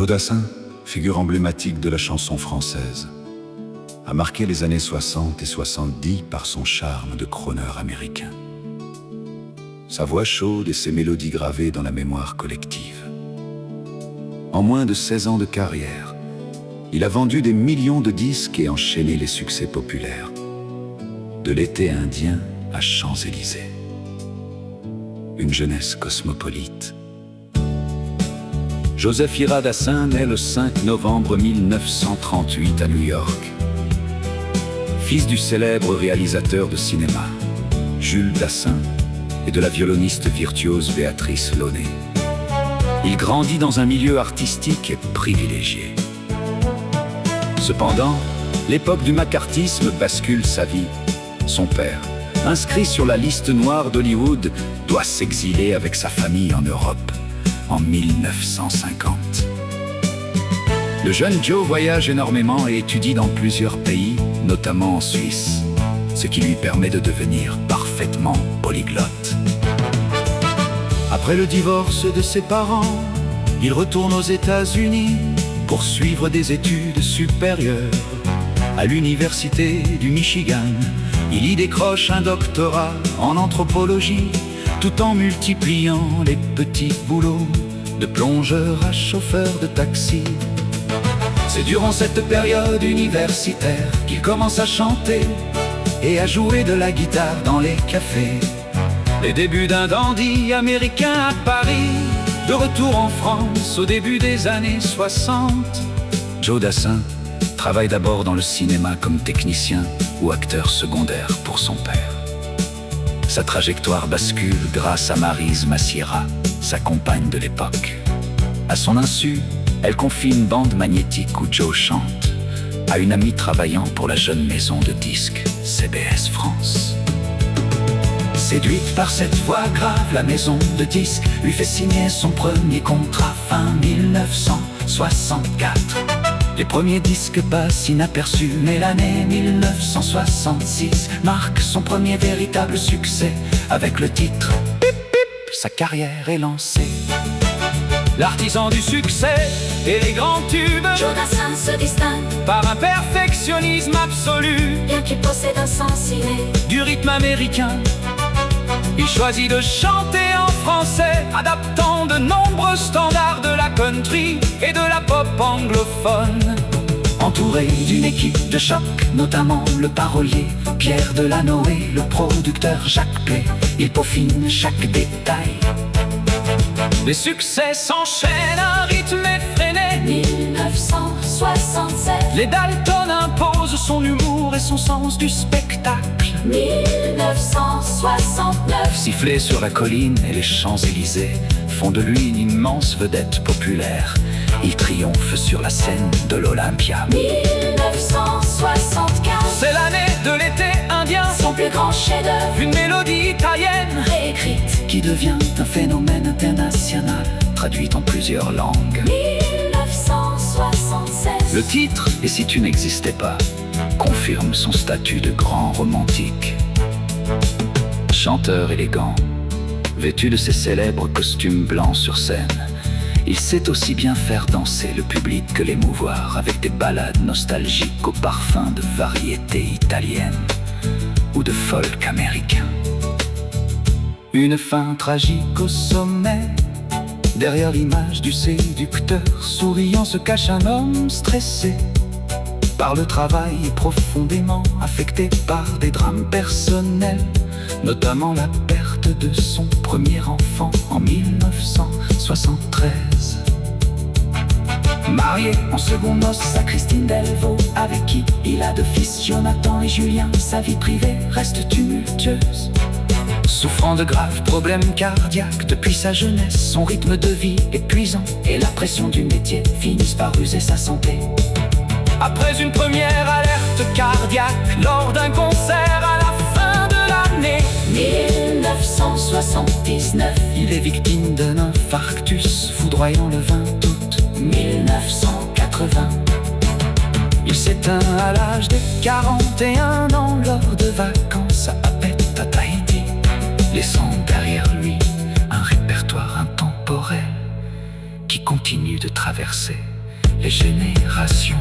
Joe Dassin, figure emblématique de la chanson française, a marqué les années 60 et 70 par son charme de crooner américain. Sa voix chaude et ses mélodies gravées dans la mémoire collective. En moins de 16 ans de carrière, il a vendu des millions de disques et enchaîné les succès populaires. De l'été indien à Champs-Élysées. Une jeunesse cosmopolite. Joseph Ira Dassin naît le 5 novembre 1938 à New York. Fils du célèbre réalisateur de cinéma, Jules Dassin, et de la violoniste virtuose Béatrice Launay. Il grandit dans un milieu artistique et privilégié. Cependant, l'époque du macartisme bascule sa vie. Son père, inscrit sur la liste noire d'Hollywood, doit s'exiler avec sa famille en Europe en 1950. Le jeune Joe voyage énormément et étudie dans plusieurs pays, notamment en Suisse, ce qui lui permet de devenir parfaitement polyglotte. Après le divorce de ses parents, il retourne aux États-Unis pour suivre des études supérieures. À l'université du Michigan, il y décroche un doctorat en anthropologie, tout en multipliant les petits boulots, de plongeur à chauffeur de taxi. C'est durant cette période universitaire qu'il commence à chanter et à jouer de la guitare dans les cafés. Les débuts d'un dandy américain à Paris, de retour en France au début des années 60. Joe Dassin travaille d'abord dans le cinéma comme technicien ou acteur secondaire pour son père. Sa trajectoire bascule grâce à Maryse Massiera, sa compagne de l'époque. À son insu, elle confie une bande magnétique où Joe chante à une amie travaillant pour la jeune maison de disques CBS France. Séduite par cette voix grave, la maison de disques lui fait signer son premier contrat fin 1964. Les premiers disques passent inaperçus, mais l'année 1966 marque son premier véritable succès. Avec le titre Pip Pip, sa carrière est lancée. L'artisan du succès et les grands tubes, Joe Dassin se distingue par un perfectionnisme absolu. bien qu'il possède un sens inné Du rythme américain, il choisit de chanter en français, adaptant de nombreux standards de la country et de la pop anglophone. Entouré d'une équipe de choc, notamment le parolier Pierre Delanoë, le producteur Jacques Play, il peaufine chaque détail. Les succès s'enchaînent à un rythme effréné. 1967, Les Dalton imposent son humour et son sens du spectacle. 1969, Sifflé sur la colline et les Champs-Élysées font de lui une immense vedette populaire. Il triomphe sur la scène de l'Olympia. 1975, C'est l'année de l'été indien, son plus grand chef-d'œuvre une mélodie italienne réécrite. qui devient un phénomène international, traduite en plusieurs langues. 1976, Le titre, Et si tu n'existais pas, confirme son statut de grand romantique. Chanteur élégant, vêtu de ses célèbres costumes blancs sur scène, il sait aussi bien faire danser le public que l'émouvoir avec des ballades nostalgiques au parfum de variété italienne ou de folk américain. Une fin tragique au sommet. Derrière l'image du séducteur souriant se cache un homme stressé par le travail et profondément affecté par des drames personnels, notamment la perte de son premier enfant en 1973. Marié en secondes noces à Christine Delvaux, avec qui il a deux fils, Jonathan et Julien, sa vie privée reste tumultueuse. Souffrant de graves problèmes cardiaques depuis sa jeunesse, son rythme de vie épuisant et la pression du métier finissent par user sa santé. Après une première alerte cardiaque lors d'un concert à la fin de l'année 1979, il est victime d'un infarctus foudroyant le 20 août 1980, Il s'éteint à l'âge de 41 ans lors de vacances à Papeete à Tahiti, laissant derrière lui un répertoire intemporel qui continue de traverser les générations.